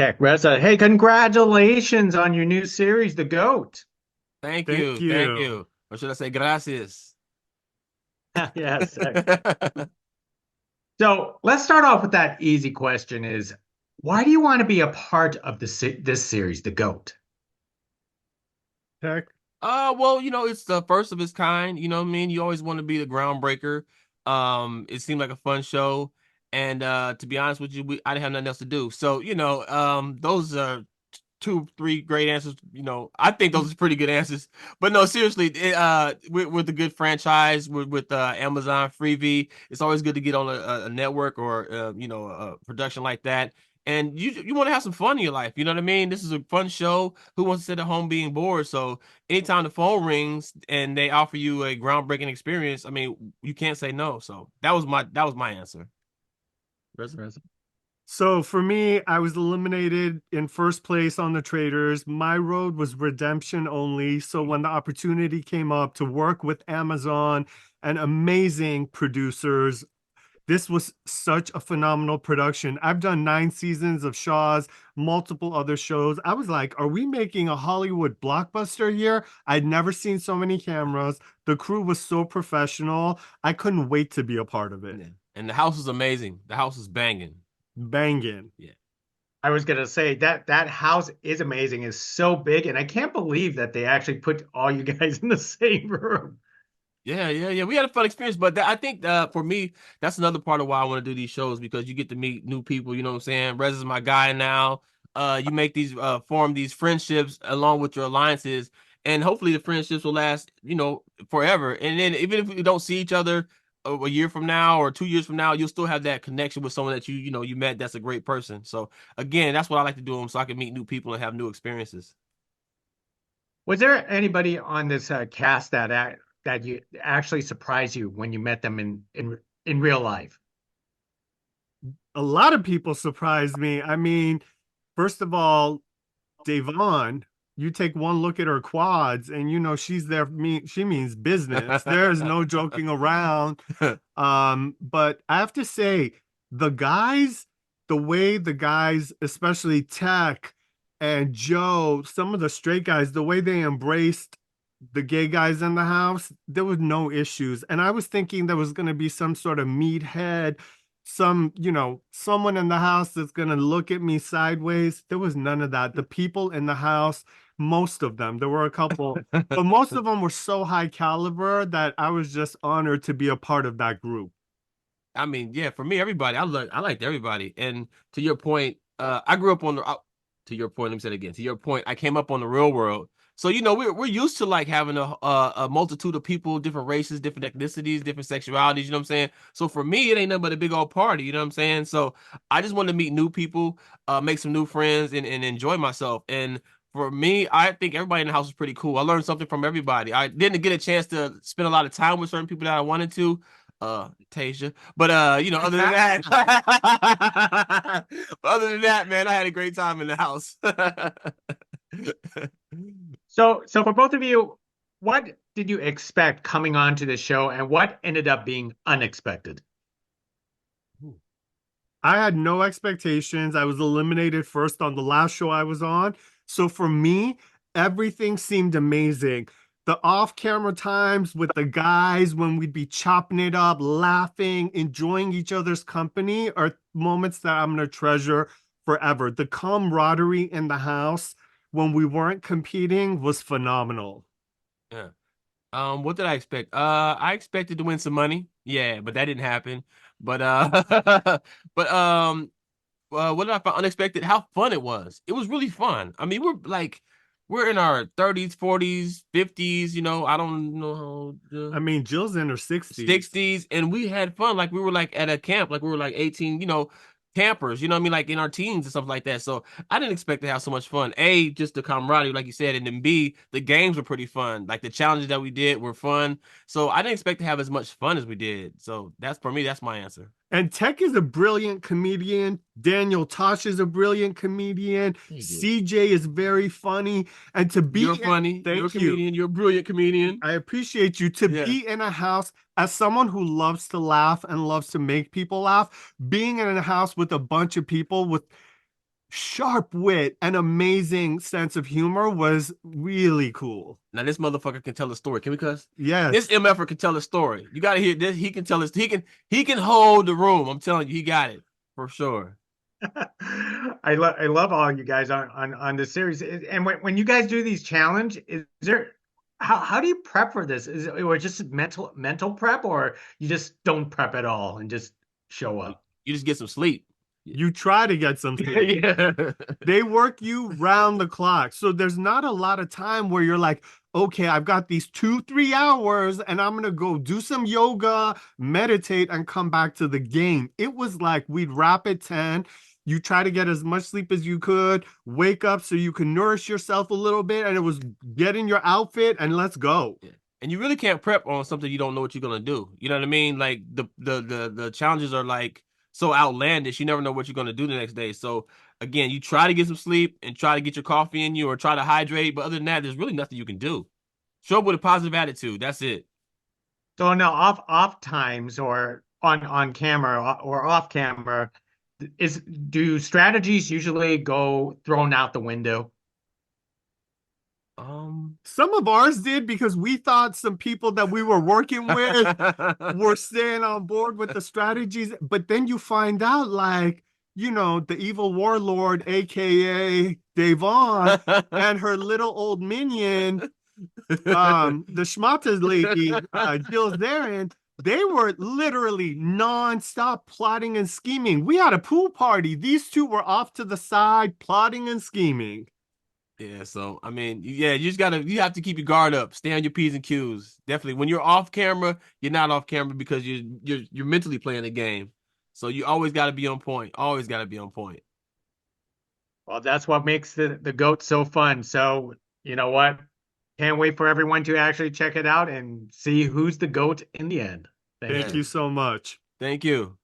Teck, Reza. Hey, congratulations on your new series, The GOAT. Thank Thank you. Thank you. you. Or should I say gracias? Yes. So let's start off with that easy question is, why do you want to be a part of this series, The GOAT? Tech. Well, it's the first of its kind. You know what I mean? You always want to be the groundbreaker. It seemed like a fun show. And to be honest with you, I didn't have nothing else to do. So, those are two, three great answers. I think those are pretty good answers. But no, seriously, with a good franchise, with Amazon Freevee, it's always good to get on a network or a production like that. And you want to have some fun in your life. You know what I mean? This is a fun show. Who wants to sit at home being bored? So anytime the phone rings and they offer you a groundbreaking experience, I mean, you can't say no. So that was my answer. Reza? So for me, I was eliminated in first place on the traders. My road was redemption only. So when the opportunity came up to work with Amazon and amazing producers, this was such a phenomenal production. I've done 9 seasons of Shahs, multiple other shows. I was like, are we making a Hollywood blockbuster here? I'd never seen so many cameras. The crew was so professional. I couldn't wait to be a part of it. Yeah. And the house is amazing. The house is banging. Banging. Yeah. I was gonna say that house is amazing, it's so big, and I can't believe that they actually put all you guys in the same room. Yeah, yeah, yeah. We had a fun experience, but I think for me, that's another part of why I want to do these shows because you get to meet new people. You know what I'm saying? Rez is my guy now. You make these form these friendships along with your alliances, and hopefully the friendships will last, forever. And then even if we don't see each other a year from now or 2 years from now, you'll still have that connection with someone that you met. That's a great person. So again, that's what I like to do them so I can meet new people and have new experiences. Was there anybody on this cast that you actually surprised you when you met them in real life? A lot of people surprised me. I mean, first of all, Devon, you take one look at her quads and you know she's there she means business. There's no joking around. But I have to say, the guys, the way the guys, especially Tech and Joe, some of the straight guys, the way they embraced the gay guys in the house, there was no issues. And I was thinking there was going to be some sort of meathead, someone in the house that's going to look at me sideways. There was none of that. The people in the house, most of them, there were a couple, but most of them were so high caliber that I was just honored to be a part of that group. I mean, yeah, for me, everybody, I liked everybody. And to your point, I grew up on to your point, let me say it again. To your point, I came up on the real world. So, we're used to like having a multitude of people, different races, different ethnicities, different sexualities, you know what I'm saying? So for me, it ain't nothing but a big old party, you know what I'm saying? So I just wanted to meet new people, make some new friends and enjoy myself. And for me, I think everybody in the house was pretty cool. I learned something from everybody. I didn't get a chance to spend a lot of time with certain people that I wanted to, Tayshia. But other than that, other than that, man, I had a great time in the house. So for both of you, what did you expect coming onto the show, and what ended up being unexpected? I had no expectations. I was eliminated first on the last show I was on. So for me, everything seemed amazing. The off-camera times with the guys when we'd be chopping it up, laughing, enjoying each other's company are moments that I'm going to treasure forever. The camaraderie in the house when we weren't competing was phenomenal. Yeah. What did I expect? I expected to win some money. Yeah, but that didn't happen. But what did I find unexpected? How fun it was. It was really fun. I mean, we're in our 30s, 40s, 50s, I don't know, I mean, Jill's in her 60s. 60s, and we had fun. Like we were like at a camp, like we were like 18, campers, you know what I mean? Like in our teens and stuff like that. So I didn't expect to have so much fun. A, just the camaraderie, like you said, and then B, the games were pretty fun. Like the challenges that we did were fun. So I didn't expect to have as much fun as we did. So that's for me, that's my answer. And Tech is a brilliant comedian. Daniel Tosh is a brilliant comedian. Thank you. CJ is very funny. And to be You're funny. You're a thank you. comedian. You're a brilliant comedian. I appreciate you to Yeah. be in a house as someone who loves to laugh and loves to make people laugh. Being in a house with a bunch of people with sharp wit and amazing sense of humor was really cool. Now this motherfucker can tell a story. Can we cuss? Yes. This MFer can tell a story. You gotta hear this. He can tell us. He can hold the room. I'm telling you, he got it for sure. I love all you guys on this series. And when you guys do these challenge, is there how do you prep for this? Is it or just mental prep, or you just don't prep at all and just show up? You just get some sleep. You try to get some sleep. Yeah. They work you round the clock. So there's not a lot of time where you're like, okay, I've got these 2-3 hours and I'm going to go do some yoga, meditate, and come back to the game. It was like we'd wrap at 10. You try to get as much sleep as you could, wake up so you can nourish yourself a little bit. And it was get in your outfit and let's go. Yeah. And you really can't prep on something you don't know what you're gonna do. You know what I mean? Like the challenges are like so outlandish. You never know what you're gonna do the next day. So again, you try to get some sleep and try to get your coffee in you or try to hydrate. But other than that, there's really nothing you can do. Show up with a positive attitude. That's it. So now off times or on camera or off camera, do strategies usually go thrown out the window? Some of ours did because we thought some people that we were working with were staying on board with the strategies. But then you find out, like, the evil warlord, aka Devon, and her little old minion, the schmatas lady, Jill Zarin, they were literally nonstop plotting and scheming. We had a pool party. These two were off to the side plotting and scheming. Yeah, so I mean, yeah, you have to keep your guard up, stay on your P's and Q's. Definitely. When you're off camera, you're not off camera because you're mentally playing the game. So you always gotta be on point. Always gotta be on point. Well, that's what makes the GOAT so fun. So, you know what? Can't wait for everyone to actually check it out and see who's the GOAT in the end. Thank you so much. Thank you.